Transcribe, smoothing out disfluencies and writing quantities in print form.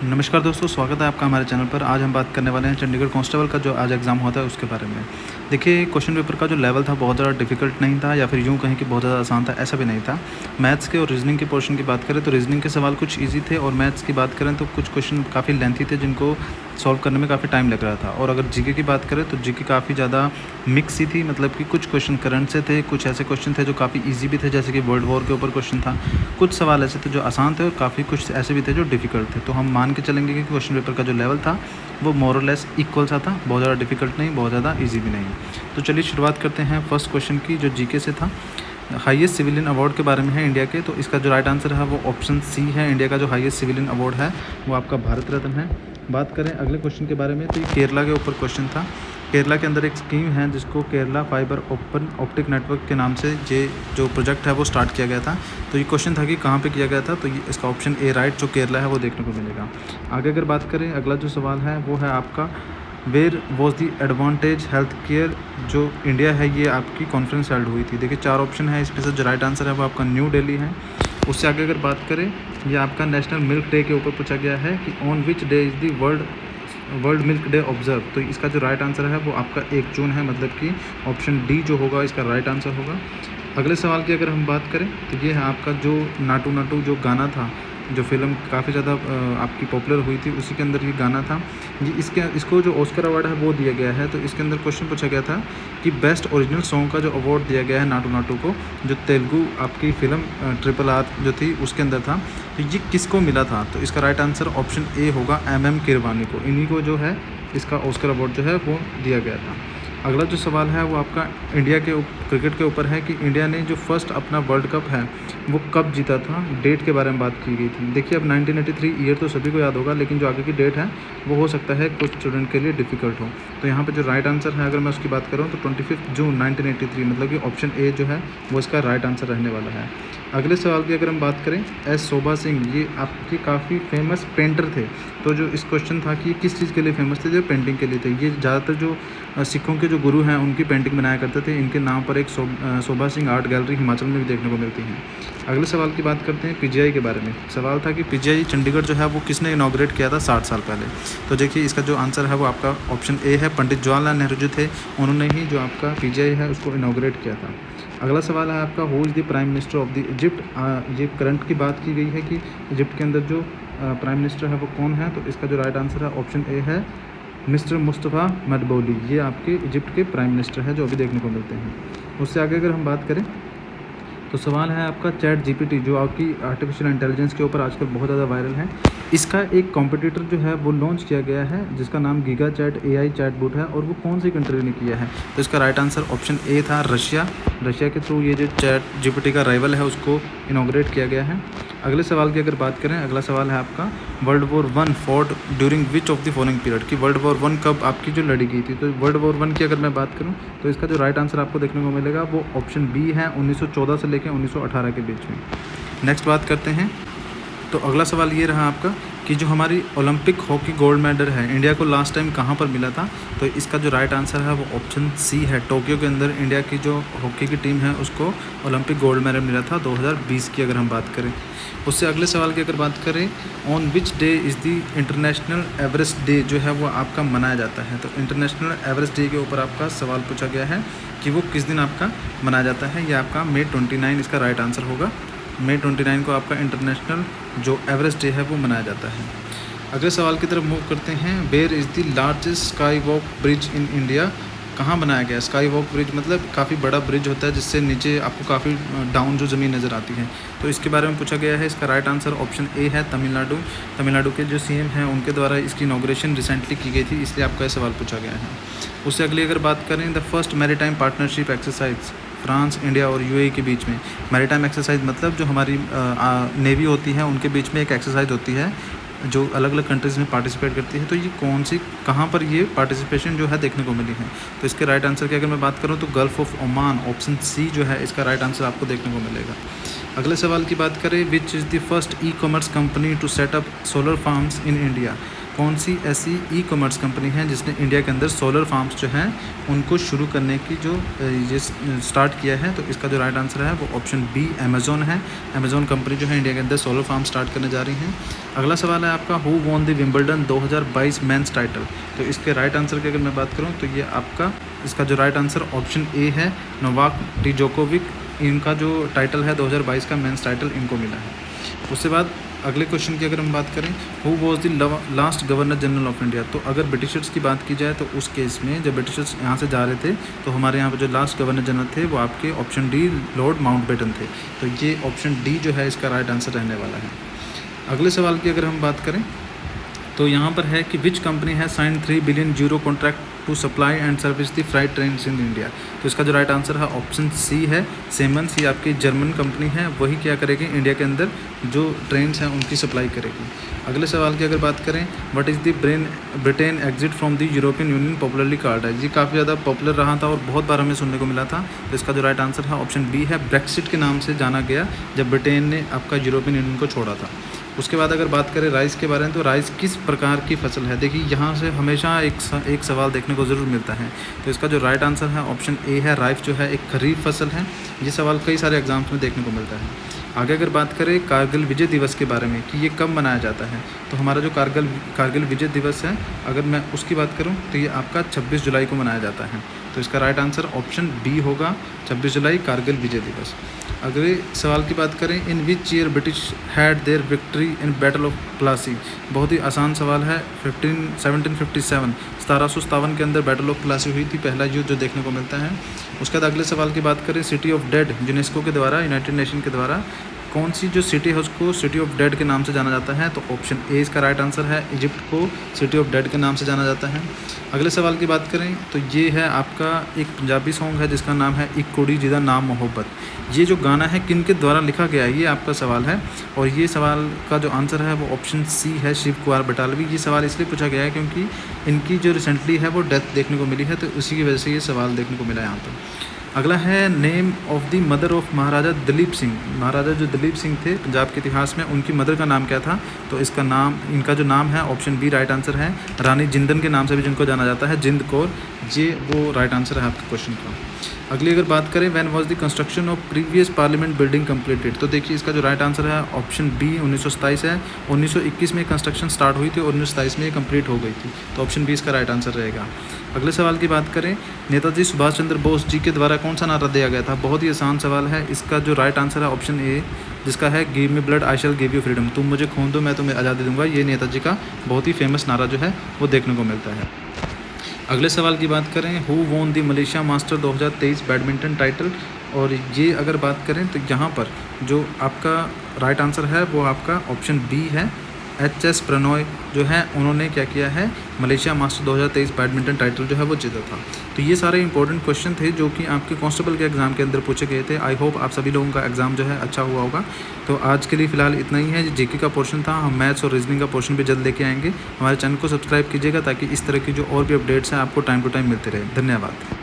नमस्कार दोस्तों, स्वागत है आपका हमारे चैनल पर। आज हम बात करने वाले हैं चंडीगढ़ कांस्टेबल का जो आज एग्ज़ाम होता है उसके बारे में। देखिए, क्वेश्चन पेपर का जो लेवल था बहुत ज़्यादा डिफ़िकल्ट नहीं था, या फिर यूँ कहें कि बहुत ज़्यादा आसान था, ऐसा भी नहीं था। मैथ्स के और रीज़निंग के पोर्शन की बात करें तो रीज़निंग के सवाल कुछ ईज़ी थे, और मैथ्स की बात करें तो कुछ क्वेश्चन काफ़ी लेंथी थे जिनको सॉल्व करने में काफ़ी टाइम लग रहा था। और अगर जीके की बात करें तो जीके काफ़ी ज़्यादा मिक्स ही थी, मतलब कि कुछ क्वेश्चन करंट से थे, कुछ ऐसे क्वेश्चन थे जो काफ़ी ईज़ी भी थे, जैसे कि वर्ल्ड वॉर के ऊपर क्वेश्चन था। कुछ सवाल ऐसे थे जो आसान थे, और काफ़ी कुछ ऐसे भी थे जो डिफ़िकल्ट थे। तो हम मान के चलेंगे कि क्वेश्चन पेपर का जो लेवल था वो मोर और लेस इक्वल सा था, बहुत ज़्यादा डिफ़िकल्ट नहीं, बहुत ज़्यादा ईज़ी भी नहीं। तो चलिए शुरुआत करते हैं फर्स्ट क्वेश्चन की, जो जीके से था। हाईएस्ट सिविलियन अवार्ड के बारे में है इंडिया के, तो इसका जो राइट आंसर है वो ऑप्शन सी है। इंडिया का जो हाईएस्ट सिविलियन अवार्ड है वो आपका भारत रत्न है। बात करें अगले क्वेश्चन के बारे में, तो ये केरला के ऊपर क्वेश्चन था। केरला के अंदर एक स्कीम है जिसको Kerala fibre open optic network के नाम से ये जो प्रोजेक्ट है वो स्टार्ट किया गया था। तो ये क्वेश्चन था कि कहाँ पे किया गया था, तो ये इसका ऑप्शन ए राइट, जो केरला है वो देखने को मिलेगा। आगे अगर बात करें, अगला जो सवाल है वो है आपका, where was the advantage health care जो इंडिया है, ये आपकी कॉन्फ्रेंस हेल्ड हुई थी। देखिए 4 ऑप्शन है इसमें से, जो राइट आंसर है वो आपका न्यू दिल्ली है। उससे आगे अगर बात करें, ये आपका नेशनल मिल्क डे के ऊपर पूछा गया है कि on which day is the world milk day observe. तो इसका जो राइट आंसर है वो आपका 1 जून है, मतलब कि ऑप्शन डी जो होगा इसका राइट आंसर होगा। अगले सवाल की अगर हम बात करें तो ये है आपका, जो नाटू नाटू जो गाना था, जो फिल्म काफ़ी ज़्यादा आपकी पॉपुलर हुई थी, उसी के अंदर ये गाना था। ये इसको जो ऑस्कर अवार्ड है वो दिया गया है। तो इसके अंदर क्वेश्चन पूछा गया था कि बेस्ट ओरिजिनल सॉन्ग का जो अवार्ड दिया गया है नाटू नाटू को, जो तेलुगु आपकी फ़िल्म RRR जो थी उसके अंदर था, तो ये किसको मिला था। तो इसका राइट आंसर ऑप्शन ए होगा, MM कीरवानी को। इन्हीं को जो है इसका ऑस्कर अवार्ड जो है वो दिया गया था। अगला जो सवाल है वो आपका इंडिया के क्रिकेट के ऊपर है कि इंडिया ने जो फर्स्ट अपना वर्ल्ड कप है वो कब जीता था, डेट के बारे में बात की गई थी। देखिए, अब 1983 ईयर तो सभी को याद होगा, लेकिन जो आगे की डेट है वो हो सकता है कुछ स्टूडेंट के लिए डिफ़िकल्ट हो। तो यहाँ पे जो राइट आंसर है अगर मैं उसकी बात करूँ तो 25 जून 1983, मतलब कि ऑप्शन ए जो है वो इसका राइट आंसर रहने वाला है। अगले सवाल की अगर हम बात करें, एस शोभा सिंह, ये आपके काफ़ी फेमस पेंटर थे। तो जो इस क्वेश्चन था कि किस चीज़ के लिए फेमस थे, जो पेंटिंग के लिए थे। ये ज़्यादातर जो सिखों के जो गुरु हैं उनकी पेंटिंग बनाया करते थे। इनके नाम पर एक शोभा सिंह आर्ट गैलरी हिमाचल में भी देखने को मिलती है। अगले सवाल की बात करते हैं PGI के बारे में। सवाल था कि PGI चंडीगढ़ जो है वो किसने इनॉग्रेट किया था 60 साल पहले। तो देखिए, इसका जो आंसर है वो आपका ऑप्शन ए है, पंडित जवाहरलाल नेहरू जो थे उन्होंने ही जो आपका PGI है उसको इनॉग्रेट किया था। अगला सवाल है आपका, who is the prime minister of the Egypt. ये करंट की बात की गई है कि इजिप्ट के अंदर जो प्राइम मिनिस्टर है वो कौन है। तो इसका जो राइट आंसर है ऑप्शन ए है, मिस्टर मुस्तफ़ा मदबोली। ये आपके इजिप्ट के प्राइम मिनिस्टर हैं जो अभी देखने को मिलते हैं। उससे आगे अगर हम बात करें तो सवाल है आपका, चैट GPT जो आपकी आर्टिफिशियल इंटेलिजेंस के ऊपर आजकल बहुत ज़्यादा वायरल है, इसका एक कॉम्पिटिटर जो है वो लॉन्च किया गया है जिसका नाम गीगा चैट AI चैटबॉट है, और वो कौन सी कंट्री ने किया है। तो इसका राइट आंसर ऑप्शन ए था, रशिया। रशिया के थ्रू ये जो चैट GPT का राइवल है उसको इनॉग्रेट किया गया है। अगले सवाल की अगर बात करें, अगला सवाल है आपका, world war 1 fought during which of the following period, कि वर्ल्ड वॉर 1 कब आपकी जो लड़ी गई थी। तो वर्ल्ड वॉर 1 की अगर मैं बात करूं तो इसका जो राइट आंसर आपको देखने को मिलेगा वो ऑप्शन बी है, 1914 से लेकर 1918 के बीच में। नेक्स्ट बात करते हैं, तो अगला सवाल ये रहा आपका कि जो हमारी ओलंपिक हॉकी गोल्ड मेडल है इंडिया को लास्ट टाइम कहाँ पर मिला था। तो इसका जो राइट आंसर है वो ऑप्शन सी है, टोक्यो के अंदर इंडिया की जो हॉकी की टीम है उसको ओलंपिक गोल्ड मेडल मिला था 2020 की अगर हम बात करें। उससे अगले सवाल की अगर बात करें, on which day is the international Everest day जो है वो आपका मनाया जाता है। तो इंटरनेशनल एवरेस्ट डे के ऊपर आपका सवाल पूछा गया है कि वो किस दिन आपका मनाया जाता है। ये आपका May 29 इसका राइट आंसर होगा। May 29 को आपका इंटरनेशनल जो एवरेस्ट डे है वो मनाया जाता है। अगले सवाल की तरफ मूव करते हैं, where is the largest sky walk bridge in India. कहाँ बनाया गया स्काई वॉक ब्रिज, मतलब काफ़ी बड़ा ब्रिज होता है जिससे नीचे आपको काफ़ी डाउन जो ज़मीन नज़र आती है। तो इसके बारे में पूछा गया है। इसका राइट आंसर ऑप्शन ए है, तमिलनाडु। तमिलनाडु के जो CM हैं उनके द्वारा इसकी इनॉग्रेशन रिसेंटली की गई थी, इसलिए आपका यह सवाल पूछा गया है। उससे अगली अगर बात करें, the first maritime partnership exercise France, India और UAE के बीच में। मैरीटाइम एक्सरसाइज मतलब जो हमारी नेवी होती है उनके बीच में एक एक्सरसाइज होती है जो अलग अलग कंट्रीज़ में पार्टिसिपेट करती है। तो ये कौन सी, कहाँ पर ये पार्टिसिपेशन जो है देखने को मिली है। तो इसके राइट आंसर की अगर मैं बात करूँ तो gulf of Oman, option C जो है इसका राइट आंसर आपको देखने को मिलेगा। अगले सवाल की बात करें, which is the first e-commerce company to set up solar farms in India. कौन सी ऐसी ई कॉमर्स कंपनी है जिसने इंडिया के अंदर सोलर फार्म्स जो हैं उनको शुरू करने की जो ये स्टार्ट किया है? तो इसका जो राइट आंसर है वो ऑप्शन बी अमेज़ॉन है। अमेज़ॉन कंपनी जो है इंडिया के अंदर सोलर फार्म स्टार्ट करने जा रही है। अगला सवाल है आपका, who won the Wimbledon 2022 men's title? तो इसके राइट आंसर की अगर मैं बात करूँ तो ये आपका इसका जो राइट आंसर ऑप्शन ए है, नोवाक डिजोकोविक। इनका जो टाइटल है 2022 का मेंस टाइटल इनको मिला है। उसके बाद अगले क्वेश्चन की अगर हम बात करें, who was the last governor general of India? तो अगर ब्रिटिशर्स की बात की जाए तो उस केस में जब ब्रिटिशर्स यहाँ से जा रहे थे तो हमारे यहाँ पर जो लास्ट गवर्नर जनरल थे वो आपके ऑप्शन डी लॉर्ड माउंटबेटन थे। तो ये ऑप्शन डी जो है इसका राइट आंसर रहने वाला है। अगले सवाल की अगर हम बात करें तो यहाँ पर है कि विच कंपनी है sign 3 billion euro contract to supply and service the freight train in India? तो इसका जो राइट आंसर है ऑप्शन सी है, सिमंस। ये आपकी जर्मन कंपनी है, वही क्या करेगी इंडिया के अंदर जो ट्रेन्स हैं उनकी सप्लाई करेगी। अगले सवाल की अगर बात करें, what is the Britain exit from the European union popularly called है? ये काफ़ी ज़्यादा पॉपुलर रहा था और बहुत बार हमें सुनने को मिला था। तो इसका जो राइट आंसर है ऑप्शन बी है, ब्रेक्सिट के नाम से जाना गया जब ब्रिटेन ने आपका यूरोपियन यूनियन को छोड़ा था। उसके बाद अगर बात करें राइस के बारे में, तो राइस किस प्रकार की फसल है? देखिए यहाँ से हमेशा एक सवाल देखने को ज़रूर मिलता है। तो इसका जो राइट आंसर है ऑप्शन ए है, राइस जो है एक खरीफ फसल है। ये सवाल कई सारे एग्जाम्स में देखने को मिलता है। आगे अगर बात करें कारगिल विजय दिवस के बारे में कि ये कब मनाया जाता है, तो हमारा जो कारगिल विजय दिवस है अगर मैं उसकी बात करूं तो ये आपका 26 जुलाई को मनाया जाता है। तो इसका राइट आंसर ऑप्शन बी होगा, 26 जुलाई कारगिल विजय दिवस। अगले सवाल की बात करें, in which year British had their victory in battle of Plassey? बहुत ही आसान सवाल है। 1757 1757 के अंदर बैटल ऑफ प्लासी हुई थी, पहला युद्ध जो देखने को मिलता है। उसके बाद अगले सवाल की बात करें, सिटी ऑफ डेड यूनेस्को के द्वारा, यूनाइटेड नेशन के द्वारा कौन सी जो सिटी है उसको सिटी ऑफ डेड के नाम से जाना जाता है? तो ऑप्शन ए इसका राइट आंसर है, इजिप्ट को सिटी ऑफ डेड के नाम से जाना जाता है। अगले सवाल की बात करें तो ये है आपका एक पंजाबी सॉन्ग है जिसका नाम है एक कुड़ी जिदा नाम मोहब्बत। ये जो गाना है किन के द्वारा लिखा गया है, ये आपका सवाल है। और ये सवाल का जो आंसर है वो ऑप्शन सी है, शिव कुमार बटालवी। ये सवाल इसलिए पूछा गया है क्योंकि इनकी जो रिसेंटली है वो डेथ देखने को मिली है, तो उसी की वजह से ये सवाल देखने को मिला है यहाँ पर। अगला है name of the mother of Maharaja Duleep Singh. Maharaja जो दलीप सिंह थे पंजाब के इतिहास में, उनकी मदर का नाम क्या था? तो इनका जो नाम है ऑप्शन बी राइट आंसर है, रानी जिंदन के नाम से भी जिनको जाना जाता है, जिंद कौर। ये वो राइट आंसर है आपके क्वेश्चन का। अगली अगर बात करें, when was the construction of previous parliament building completed? तो देखिए इसका जो राइट आंसर है ऑप्शन बी 1927 है। 1921 में कंस्ट्रक्शन स्टार्ट हुई थी और 1927 में ये कंप्लीट हो गई थी। तो ऑप्शन बी इसका राइट आंसर रहेगा। अगले सवाल की बात करें, नेताजी सुभाष चंद्र बोस जी के द्वारा कौन सा नारा दिया गया था? बहुत ही आसान सवाल है। इसका जो राइट आंसर है ऑप्शन ए, जिसका है give me blood I shell give you freedom. तुम मुझे खून दो मैं तुम्हें आज़ादी दूंगा। ये नेताजी का बहुत ही फेमस नारा जो है वो देखने को मिलता है। अगले सवाल की बात करें, who won the Malaysia master 2023 badminton title? और ये अगर बात करें तो यहाँ पर जो आपका राइट आंसर है वो आपका ऑप्शन बी है, HS प्रणॉय जो है उन्होंने क्या किया है, मलेशिया मास्टर 2023 बैडमिंटन टाइटल जो है वो जीता था। तो ये सारे इंपॉर्टेंट क्वेश्चन थे जो कि आपके कांस्टेबल के एग्ज़ाम के अंदर पूछे गए थे। आई होप आप सभी लोगों का एग्ज़ाम जो है अच्छा हुआ होगा। तो आज के लिए फ़िलहाल इतना ही है। जीके का पोर्शन था, हम मैथ्स और रीजनिंग का पोर्शन भी जल्द लेके आएंगे। हमारे चैनल को सब्सक्राइब कीजिएगा ताकि इस तरह की जो और भी अपडेट्स हैं आपको टाइम टू टाइम मिलते रहे। धन्यवाद।